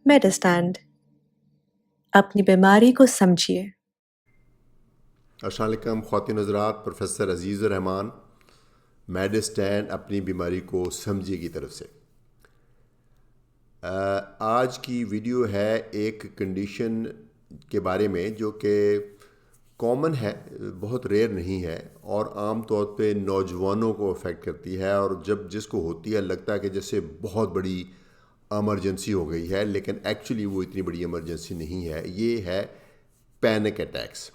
मेडिस्टैंड अपनी बीमारी को समझिए। अस्सलाम वालेकुम ख़वातीन हज़रात, प्रोफेसर अज़ीज़ुर रहमान मेडिस्टैंड अपनी बीमारी को समझिए की तरफ से आज की वीडियो है एक कंडीशन के बारे में जो कि कॉमन है, बहुत रेयर नहीं है और आम तौर पे नौजवानों को अफेक्ट करती है। और जब जिसको होती है लगता है कि जैसे बहुत बड़ी इमरजेंसी हो गई है, लेकिन एक्चुअली वो इतनी बड़ी इमरजेंसी नहीं है। ये है पैनिक अटैक्स।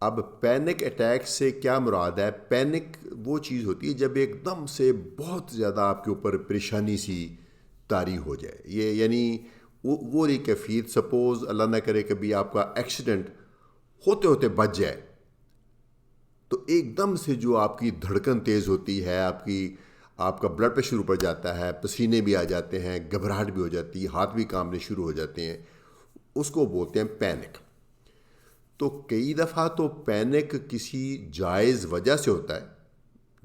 अब पैनिक अटैक से क्या मुराद है? पैनिक वो चीज़ होती है जब एकदम से बहुत ज़्यादा आपके ऊपर परेशानी सी तारी हो जाए। ये यानी वो रही कैफियत। सपोज़ अल्लाह ना करे कभी आपका एक्सीडेंट होते होते बच जाए, तो एकदम से जो आपकी धड़कन तेज़ होती है, आपका ब्लड प्रेशर ऊपर जाता है, पसीने भी आ जाते हैं, घबराहट भी हो जाती है, हाथ भी कांपने शुरू हो जाते हैं, उसको बोलते हैं पैनिक। तो कई दफ़ा तो पैनिक किसी जायज़ वजह से होता है,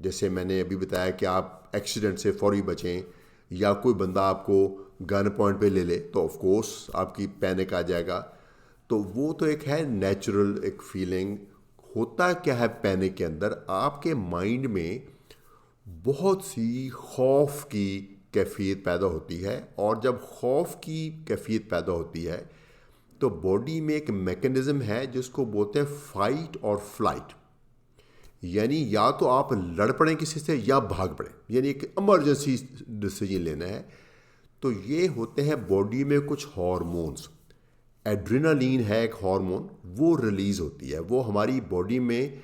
जैसे मैंने अभी बताया कि आप एक्सीडेंट से फौरी बचें, या कोई बंदा आपको गन पॉइंट पे ले ले तो ऑफ कोर्स आपकी पैनिक आ जाएगा। तो वो तो एक है नेचुरल एक फीलिंग। होता क्या है पैनिक के अंदर, आपके माइंड में बहुत सी खौफ की कैफियत पैदा होती है, और जब खौफ की कैफियत पैदा होती है तो बॉडी में एक मैकेनिज्म है जिसको बोलते हैं फाइट और फ्लाइट। यानी या तो आप लड़ पड़ें किसी से या भाग पड़ें, यानी एक इमरजेंसी डिसीजन लेना है। तो ये होते हैं बॉडी में कुछ हार्मोन्स। एड्रेनालीन है एक हार्मोन, वो रिलीज़ होती है। वो हमारी बॉडी में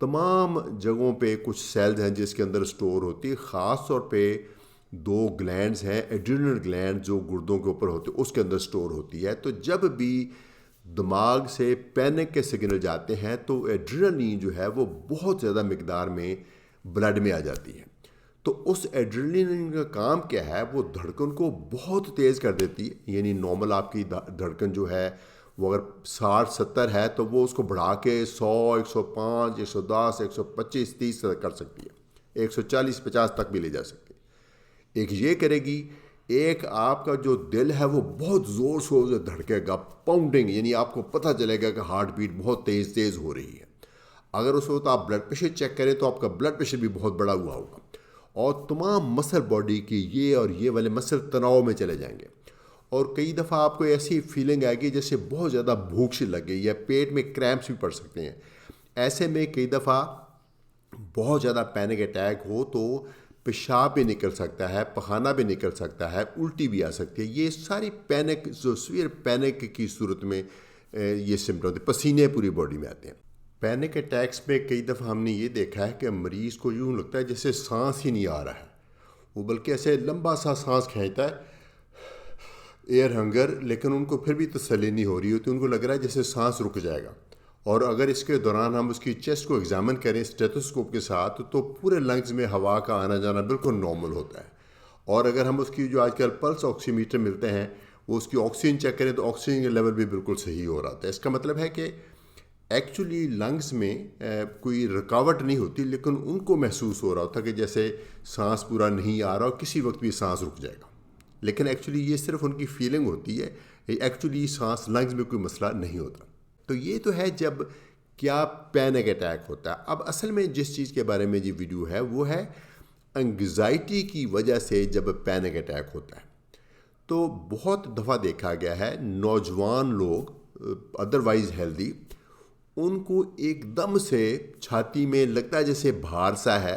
तमाम जगहों पे कुछ सेल्स हैं जिसके अंदर स्टोर होती है। ख़ास तौर पे दो ग्लैंड्स हैं, एड्रेनल ग्लैंड जो गुर्दों के ऊपर होते हैं, उसके अंदर स्टोर होती है। तो जब भी दिमाग से पैनिक के सिग्नल जाते हैं तो एड्रेनलिन जो है वो बहुत ज़्यादा मकदार में ब्लड में आ जाती है। तो उस एड्रेनलिन का काम क्या है? वो धड़कन को बहुत तेज़ कर देती है। यानी नॉर्मल आपकी धड़कन जो है वो अगर 60-70 है तो वो उसको बढ़ा के 100, 105, 110, 125, 30 तक कर सकती है। 140-50 तक भी ले जा सकती है। एक ये करेगी, एक आपका जो दिल है वो बहुत ज़ोर शोर से धड़केगा, पाउंडिंग, यानी आपको पता चलेगा कि हार्ट बीट बहुत तेज़ तेज़ हो रही है। अगर उस वक्त आप ब्लड प्रेशर चेक करें तो आपका ब्लड प्रेशर भी बहुत बड़ा हुआ होगा, और तमाम मसल बॉडी की ये और ये वाले मसल तनाव में चले जाएंगे। और कई दफ़ा आपको ऐसी फीलिंग आएगी जैसे बहुत ज़्यादा भूख सी लग गई, या पेट में क्रैम्प्स भी पड़ सकते हैं। ऐसे में कई दफ़ा बहुत ज़्यादा पैनिक अटैक हो तो पेशाब भी निकल सकता है, पखाना भी निकल सकता है, उल्टी भी आ सकती है। ये सारी पैनिक, जो सीवियर पैनिक की सूरत में ये सिम्टम होते हैं, पसीने पूरी बॉडी में आते हैं। पैनिक अटैक्स में कई दफ़ा हमने ये देखा है कि मरीज़ को यूँ लगता है जैसे सांस ही नहीं आ रहा है, वो बल्कि ऐसे लंबा सा सांस खींचता है, एयर हंगर, लेकिन उनको फिर भी तसल्ली नहीं हो रही होती, उनको लग रहा है जैसे सांस रुक जाएगा। और अगर इसके दौरान हम उसकी चेस्ट को एग्जामिन करें स्टेथोस्कोप के साथ तो पूरे लंग्स में हवा का आना जाना बिल्कुल नॉर्मल होता है। और अगर हम उसकी जो आजकल पल्स ऑक्सीमीटर मिलते हैं वो उसकी ऑक्सीजन चेक करें तो ऑक्सीजन का लेवल भी बिल्कुल सही हो रहा था। इसका मतलब है कि एक्चुअली लंग्स में कोई रुकावट नहीं होती, लेकिन उनको महसूस हो रहा होता कि जैसे सांस पूरा नहीं आ रहा और किसी वक्त भी सांस रुक जाएगा। लेकिन एक्चुअली ये सिर्फ उनकी फीलिंग होती है, एक्चुअली सांस लंग्स में कोई मसला नहीं होता। तो ये तो है जब क्या पैनिक अटैक होता है। अब असल में जिस चीज़ के बारे में ये वीडियो है वो है एंग्जाइटी की वजह से जब पैनिक अटैक होता है। तो बहुत दफ़ा देखा गया है नौजवान लोग अदरवाइज़ हेल्दी, उनको एकदम से छाती में लगता है जैसे भार सा है,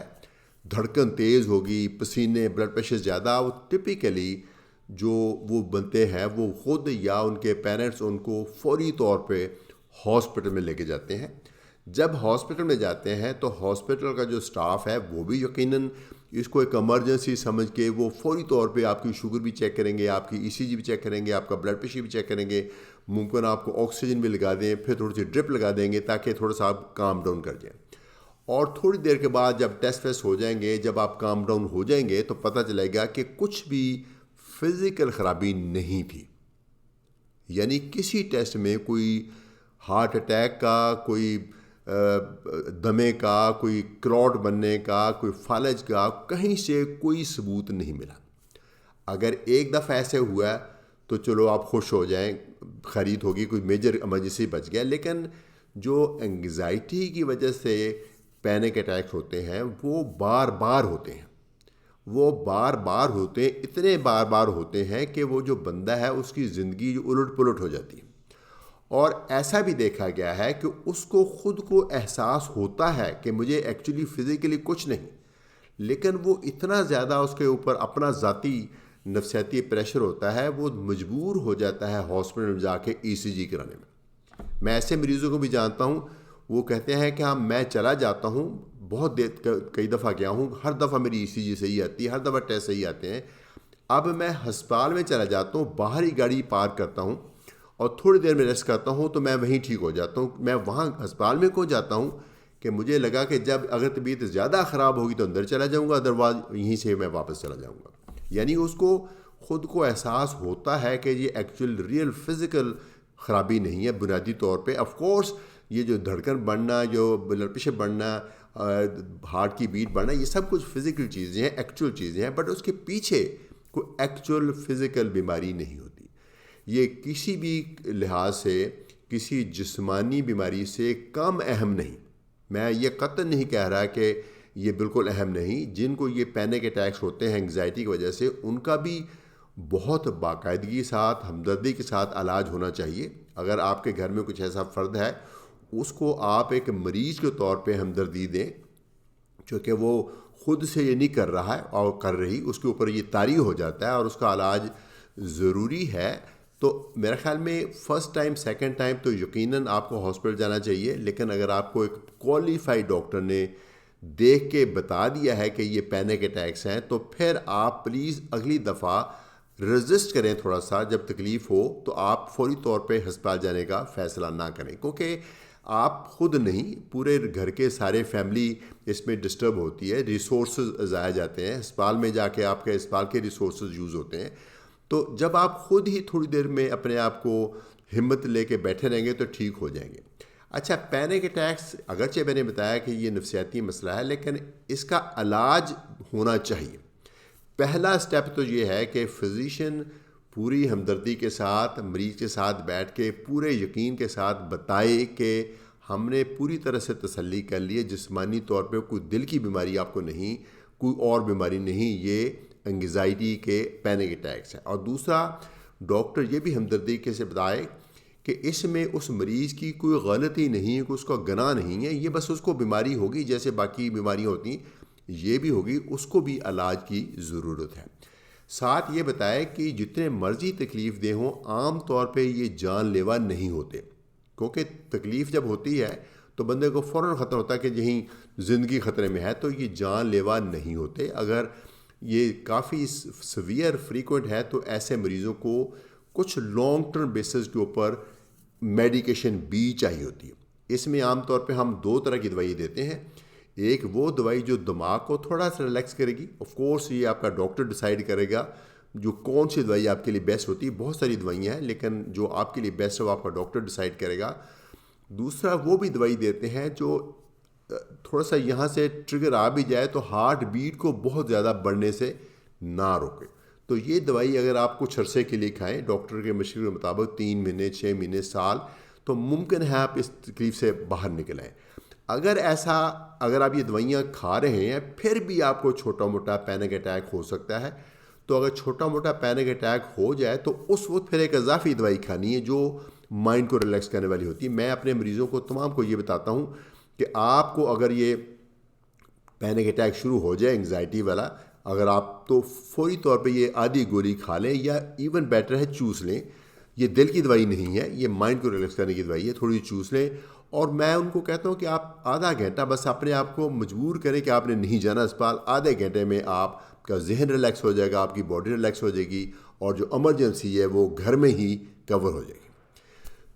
धड़कन तेज़ होगी, पसीने, ब्लड प्रेशर ज़्यादा। वो टिपिकली जो वो बनते हैं वो ख़ुद या उनके पेरेंट्स उनको फौरी तौर पे हॉस्पिटल में लेके जाते हैं। जब हॉस्पिटल में जाते हैं तो हॉस्पिटल का जो स्टाफ है वो भी यकीनन इसको एक इमरजेंसी समझ के वो फौरी तौर पे आपकी शुगर भी चेक करेंगे, आपकी ईसीजी भी चेक करेंगे, आपका ब्लड प्रेशर भी चेक करेंगे, मुमकिन आपको ऑक्सीजन भी लगा दें, फिर थोड़ी सी ड्रिप लगा देंगे ताकि थोड़ा सा आप काम डाउन कर जाएँ। और थोड़ी देर के बाद जब टेस्ट वेस्ट हो जाएंगे, जब आप काम डाउन हो जाएंगे तो पता चलेगा कि कुछ भी फिज़िकल ख़राबी नहीं थी। यानी किसी टेस्ट में कोई हार्ट अटैक का, कोई दमे का, कोई क्लॉट बनने का, कोई फालज का, कहीं से कोई सबूत नहीं मिला। अगर एक दफ़ा ऐसे हुआ तो चलो आप खुश हो जाएं, ख़रीद होगी, कोई मेजर इमरजेंसी बच गया। लेकिन जो एंग्जाइटी की वजह से पैनिक अटैक्स होते हैं वो बार बार होते हैं, वो बार बार होते हैं, इतने बार बार होते हैं कि वो जो बंदा है उसकी ज़िंदगी उलट पुलट हो जाती है। और ऐसा भी देखा गया है कि उसको खुद को एहसास होता है कि मुझे एक्चुअली फ़िज़िकली कुछ नहीं, लेकिन वो इतना ज़्यादा उसके ऊपर अपना ज़ाती नफसियाती प्रेशर होता है, वो मजबूर हो जाता है हॉस्पिटल में जाके ईसीजी कराने में। मैं ऐसे मरीज़ों को भी जानता हूँ, वो कहते हैं कि हाँ मैं चला जाता हूँ, बहुत देर कई दफ़ा गया हूँ, हर दफ़ा मेरी ईसीजी सही आती है, हर दफ़ा टेस्ट सही आते हैं। अब मैं अस्पताल में चला जाता हूँ, बाहर ही गाड़ी पार्क करता हूँ और थोड़ी देर में रेस्ट करता हूँ तो मैं वहीं ठीक हो जाता हूँ। मैं वहाँ अस्पताल में क्यों जाता हूँ कि मुझे लगा कि जब अगर तबीयत ज़्यादा ख़राब होगी तो अंदर चला जाऊँगा, अदरवाइज यहीं से मैं वापस चला जाऊँगा। यानी उसको ख़ुद को एहसास होता है कि ये एक्चुअल रियल फ़िज़िकल ख़राबी नहीं है बुनियादी तौर पे। ऑफ कोर्स ये जो धड़कन बढ़ना, जो ब्लड प्रेशर बढ़ना, हार्ट की बीट बढ़ना, ये सब कुछ फ़िज़िकल चीज़ें हैं, एक्चुअल चीज़ें हैं, बट उसके पीछे कोई एक्चुअल फ़िज़िकल बीमारी नहीं होती। ये किसी भी लिहाज से किसी जिस्मानी बीमारी से कम अहम नहीं। मैं ये कतई नहीं कह रहा कि ये बिल्कुल अहम नहीं। जिनको ये पैनिक अटैक्स होते हैं एंग्जाइटी की वजह से, उनका भी बहुत बाकायदगी के साथ, हमदर्दी के साथ इलाज होना चाहिए। अगर आपके घर में कुछ ऐसा फ़र्द है, उसको आप एक मरीज़ के तौर पे हमदर्दी दें, क्योंकि वो ख़ुद से ये नहीं कर रहा है और कर रही, उसके ऊपर ये तारी हो जाता है और उसका इलाज ज़रूरी है। तो मेरे ख़्याल में फ़र्स्ट टाइम सेकंड टाइम तो यकीनन आपको हॉस्पिटल जाना चाहिए। लेकिन अगर आपको एक क्वालिफाइड डॉक्टर ने देख के बता दिया है कि ये पैनिक अटैक्स हैं, तो फिर आप प्लीज़ अगली दफ़ा रेजिस्ट करें थोड़ा सा। जब तकलीफ़ हो तो आप फौरी तौर पे अस्पताल जाने का फ़ैसला ना करें, क्योंकि आप ख़ुद नहीं, पूरे घर के सारे फैमिली इसमें डिस्टर्ब होती है, रिसोर्स ज़ाया जाते हैं। अस्पताल में जाके आपके अस्पताल के रिसोर्स यूज़ होते हैं। तो जब आप ख़ुद ही थोड़ी देर में अपने आप को हिम्मत लेके बैठे रहेंगे तो ठीक हो जाएंगे। अच्छा, पैनिक अटैक्स अगरचे मैंने बताया कि ये नफसियाती मसला है, लेकिन इसका इलाज होना चाहिए। पहला स्टेप तो ये है कि फ़िज़िशियन पूरी हमदर्दी के साथ मरीज़ के साथ बैठ के पूरे यकीन के साथ बताए कि हमने पूरी तरह से तसल्ली कर ली है, जिस्मानी तौर पे कोई दिल की बीमारी आपको नहीं, कोई और बीमारी नहीं, ये एंग्जाइटी के पैनिक अटैक्स हैं। और दूसरा, डॉक्टर ये भी हमदर्दी के से बताए कि इसमें उस मरीज़ की कोई गलती नहीं है, कोई उसका गुनाह नहीं है, ये बस उसको बीमारी होगी जैसे बाकी बीमारियाँ होती, ये भी होगी, उसको भी इलाज की ज़रूरत है। साथ ये बताया कि जितने मर्ज़ी तकलीफ़ दे हों, आम तौर पे ये जानलेवा नहीं होते, क्योंकि तकलीफ़ जब होती है तो बंदे को फ़ौरन ख़तरा होता है कि यहीं ज़िंदगी ख़तरे में है, तो ये जानलेवा नहीं होते। अगर ये काफ़ी सीवियर फ्रीक्वेंट है तो ऐसे मरीज़ों को कुछ लॉन्ग टर्म बेसिस के ऊपर मेडिकेशन भी चाहिए होती है। इसमें आम तौर पे हम दो तरह की दवाई देते हैं। एक वो दवाई जो दिमाग को थोड़ा सा रिलैक्स करेगी, ऑफ कोर्स ये आपका डॉक्टर डिसाइड करेगा जो कौन सी दवाई आपके लिए बेस्ट होती है। बहुत सारी दवाइयाँ हैं, लेकिन जो आपके लिए बेस्ट है वो आपका डॉक्टर डिसाइड करेगा। दूसरा, वो भी दवाई देते हैं जो थोड़ा सा यहाँ से ट्रिगर आ भी जाए तो हार्ट बीट को बहुत ज़्यादा बढ़ने से ना रोके। तो ये दवाई अगर आप कुछ अरसे के लिए खाएं डॉक्टर के मशवरे के मुताबिक, 3 महीने, 6 महीने, साल, तो मुमकिन है आप इस तकलीफ़ से बाहर निकल आएँ। अगर आप ये दवाइयाँ खा रहे हैं फिर भी आपको छोटा मोटा पैनिक अटैक हो सकता है, तो अगर छोटा मोटा पैनिक अटैक हो जाए तो उस वक्त फिर एक इजाफी दवाई खानी है जो माइंड को रिलैक्स करने वाली होती है। मैं अपने मरीज़ों को तमाम को ये बताता हूँ कि आपको अगर ये पैनिक अटैक शुरू हो जाए एंग्जाइटी वाला, अगर आप तो फौरी तौर पे ये आधी गोली खा लें या इवन बेटर है चूस लें। ये दिल की दवाई नहीं है, ये माइंड को रिलैक्स करने की दवाई है, थोड़ी चूस लें। और मैं उनको कहता हूँ कि आप आधा घंटा बस अपने आप को मजबूर करें कि आपने नहीं जाना अस्पताल। आधे घंटे में आपका जहन रिलैक्स हो जाएगा, आपकी बॉडी रिलैक्स हो जाएगी और जो इमरजेंसी है वो घर में ही कवर हो जाएगी।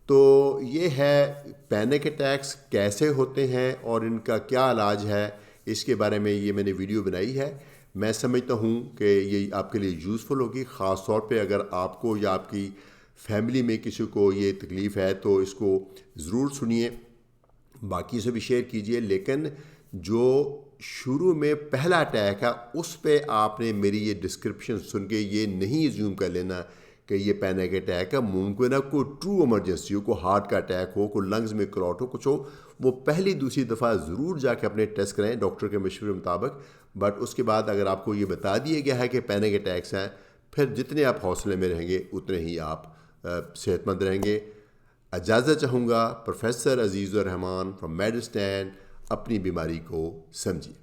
तो ये है पैनिक अटैक्स कैसे होते हैं और इनका क्या इलाज है, इसके बारे में ये मैंने वीडियो बनाई है। मैं समझता हूँ कि ये आपके लिए यूज़फुल होगी, ख़ास तौर पे अगर आपको या आपकी फैमिली में किसी को ये तकलीफ़ है तो इसको ज़रूर सुनिए, बाकी से भी शेयर कीजिए। लेकिन जो शुरू में पहला अटैक है उस पे आपने मेरी ये डिस्क्रिप्शन सुन के ये नहीं अज्यूम कर लेना कि ये पैनिक अटैक है, मुमकिन है कोई ट्रू इमरजेंसी हो, कोई हार्ट का अटैक हो, कोई लंग्स में क्लॉट हो, कुछ हो, वो पहली दूसरी दफ़ा ज़रूर जाके अपने टेस्ट करें डॉक्टर के मशवरे मुताबिक। बट उसके बाद अगर आपको ये बता दिया गया है कि पैनिक अटैक्स हैं, फिर जितने आप हौसले में रहेंगे उतने ही आप सेहतमंद रहेंगे। इजाज़त चाहूँगा। Professor Azizur Rahman from Medistand. अपनी बीमारी को समझिए।